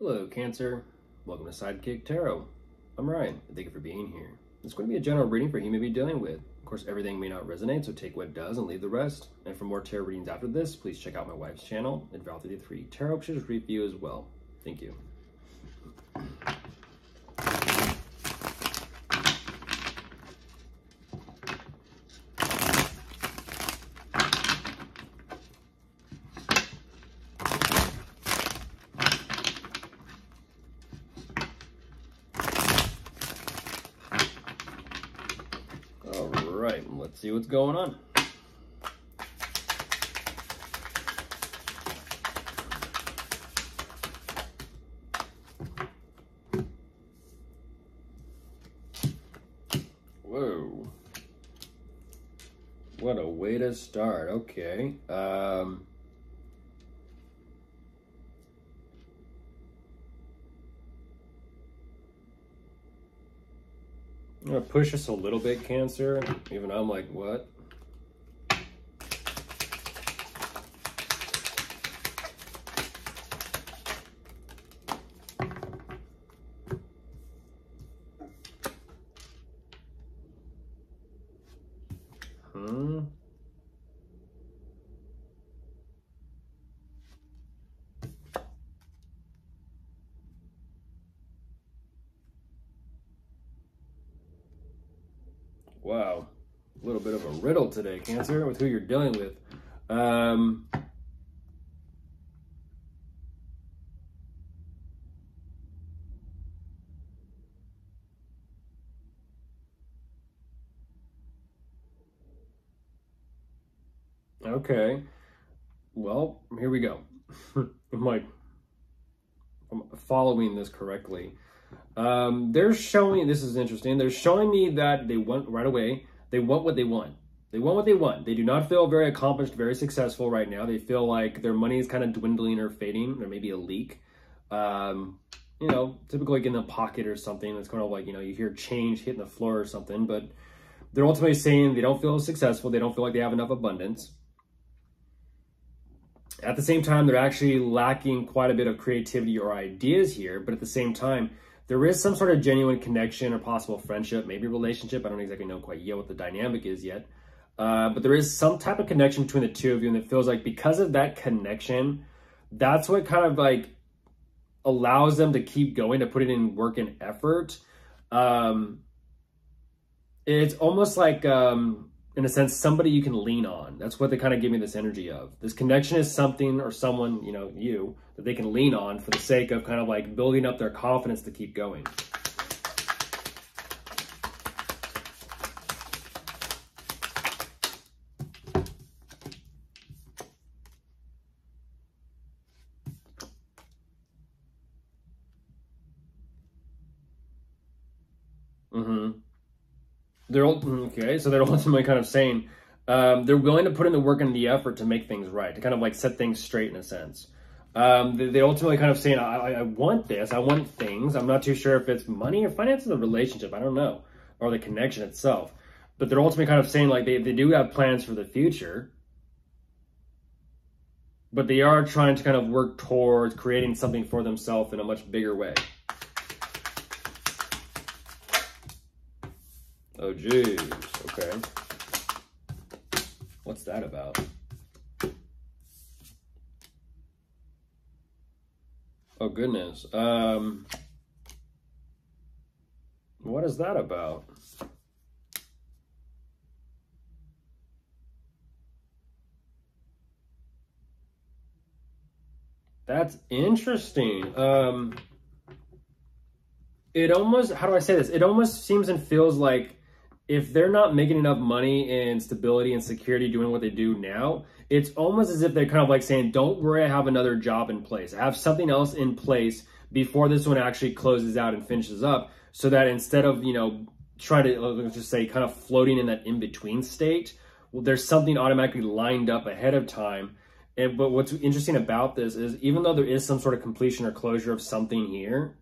Hello, Cancer. Welcome to Sidekick Tarot. I'm Ryan, and thank you for being here. It's going to be a general reading for who you may be dealing with. Of course, everything may not resonate, so take what does and leave the rest. And for more tarot readings after this, please check out my wife's channel at Val33 Tarot Pictures Review as well. Thank you. Right, let's see what's going on. Whoa. What a way to start. Okay. I'm gonna push this a little bit, Cancer. Even I'm like, what? Wow, a little bit of a riddle today, Cancer, with who you're dealing with. Okay, well, here we go. I'm following this correctly. They're showing, this is interesting, they're showing me that they want right away, they want what they want. They want what they want. They do not feel very accomplished, very successful right now. They feel like their money is kind of dwindling or fading. There may be a leak. You know, typically like in the pocket or something. It's kind of like, you know, you hear change hitting the floor or something, but they're ultimately saying they don't feel successful. They don't feel like they have enough abundance. At the same time, they're actually lacking quite a bit of creativity or ideas here, but at the same time, there is some sort of genuine connection or possible friendship, maybe relationship. I don't exactly know quite yet what the dynamic is yet. But there is some type of connection between the two of you, and it feels like because of that connection, that's what kind of like allows them to keep going, to put it in work and effort. It's almost like, in a sense, somebody you can lean on. That's what they kind of give me this energy of. This connection is something or someone, you know, you, that they can lean on for the sake of kind of like building up their confidence to keep going. They're okay, so they're ultimately kind of saying they're willing to put in the work and the effort to make things right, to kind of like set things straight in a sense. They ultimately kind of saying, I want this, I want things. I'm not too sure if it's money or finances or the relationship, I don't know, or the connection itself. But they're ultimately kind of saying like they do have plans for the future, but they are trying to kind of work towards creating something for themselves in a much bigger way. Oh, geez. Okay. What's that about? Oh, goodness. What is that about? That's interesting. It almost, how do I say this? It almost seems and feels like if they're not making enough money and stability and security doing what they do now, it's almost as if they're kind of like saying, don't worry, I have another job in place. I have something else in place before this one actually closes out and finishes up, so that instead of, you know, trying to, let's just say, kind of floating in that in-between state, well, there's something automatically lined up ahead of time. But what's interesting about this is even though there is some sort of completion or closure of something here,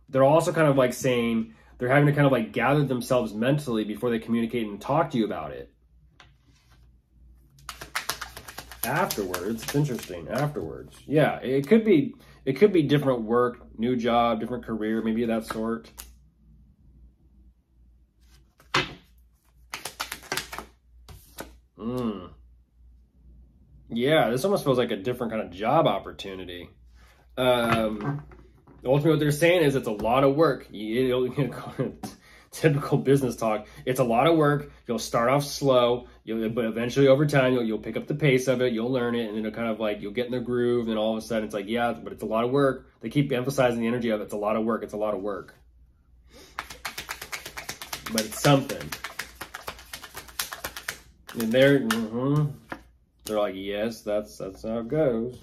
they're also kind of like saying, they're having to kind of like gather themselves mentally before they communicate and talk to you about it. Afterwards, it's interesting, afterwards. Yeah, it could It could be different work, new job, different career, maybe of that sort. Yeah, this almost feels like a different kind of job opportunity. Ultimately, what they're saying is it's a lot of work. Typical business talk. It's a lot of work. You'll start off slow, but eventually over time, you'll pick up the pace of it. You'll learn it, and it'll kind of like, you'll get in the groove, and all of a sudden it's like, yeah, but it's a lot of work. They keep emphasizing the energy of it. It's a lot of work. It's a lot of work. But it's something. And they're like, yes, that's how it goes.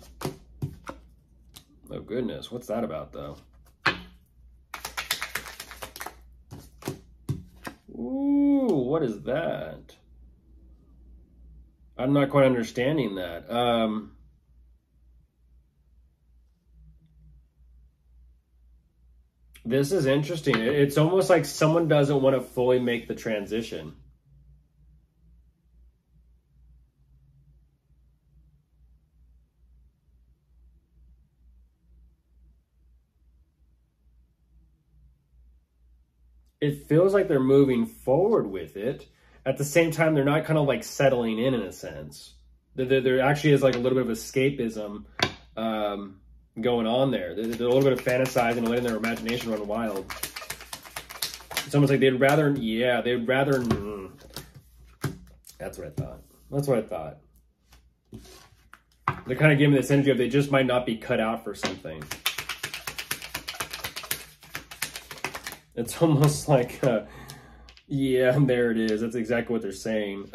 Oh goodness, what's that about though? Ooh, what is that? I'm not quite understanding that. This is interesting. It's almost like someone doesn't want to fully make the transition. It feels like they're moving forward with it. At the same time, they're not kind of like settling in a sense. There actually is like a little bit of escapism going on there. There's a little bit of fantasizing and letting their imagination run wild. It's almost like they'd rather, that's what I thought. That's what I thought. They're kind of giving this energy of they just might not be cut out for something. It's almost like, yeah, there it is. That's exactly what they're saying.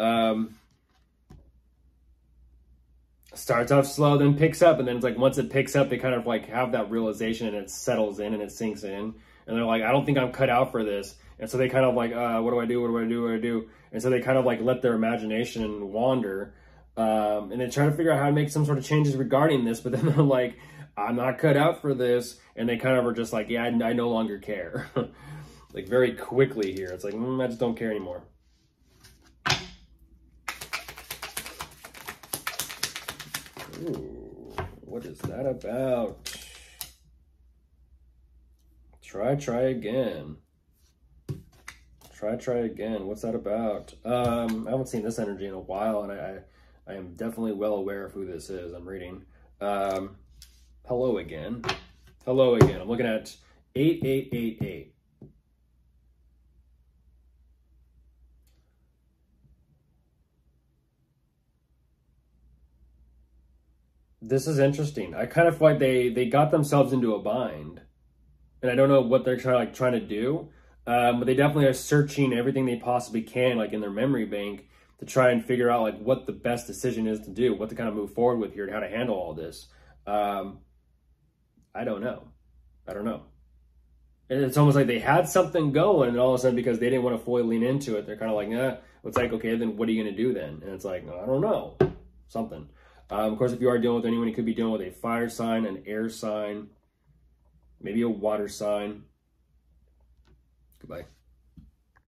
Starts off slow, then picks up, and then it's like once it picks up, they kind of like have that realization and it settles in and it sinks in. And they're like, I don't think I'm cut out for this. And so they kind of like, what do I do? What do I do? What do I do? And so they kind of like let their imagination wander. And they try to figure out how to make some sort of changes regarding this, but then they're like, I'm not cut out for this. And they kind of are just like, yeah, I no longer care. Like very quickly here. It's like, I just don't care anymore. Ooh, what is that about? Try again. Try again. What's that about? I haven't seen this energy in a while, and I am definitely well aware of who this is. I'm reading. Hello again. Hello again. I'm looking at 8888. This is interesting. I kind of feel like they got themselves into a bind, and I don't know what they're trying to do. But they definitely are searching everything they possibly can, like in their memory bank, to try and figure out like what the best decision is to do, what to kind of move forward with here, and how to handle all this. I don't know. It's almost like they had something going, and all of a sudden, because they didn't want to fully lean into it, they're kind of like, nah. It's like, okay, then what are you going to do then? And it's like, I don't know. Something. Of course, if you are dealing with anyone, you could be dealing with a fire sign, an air sign, maybe a water sign. Goodbye.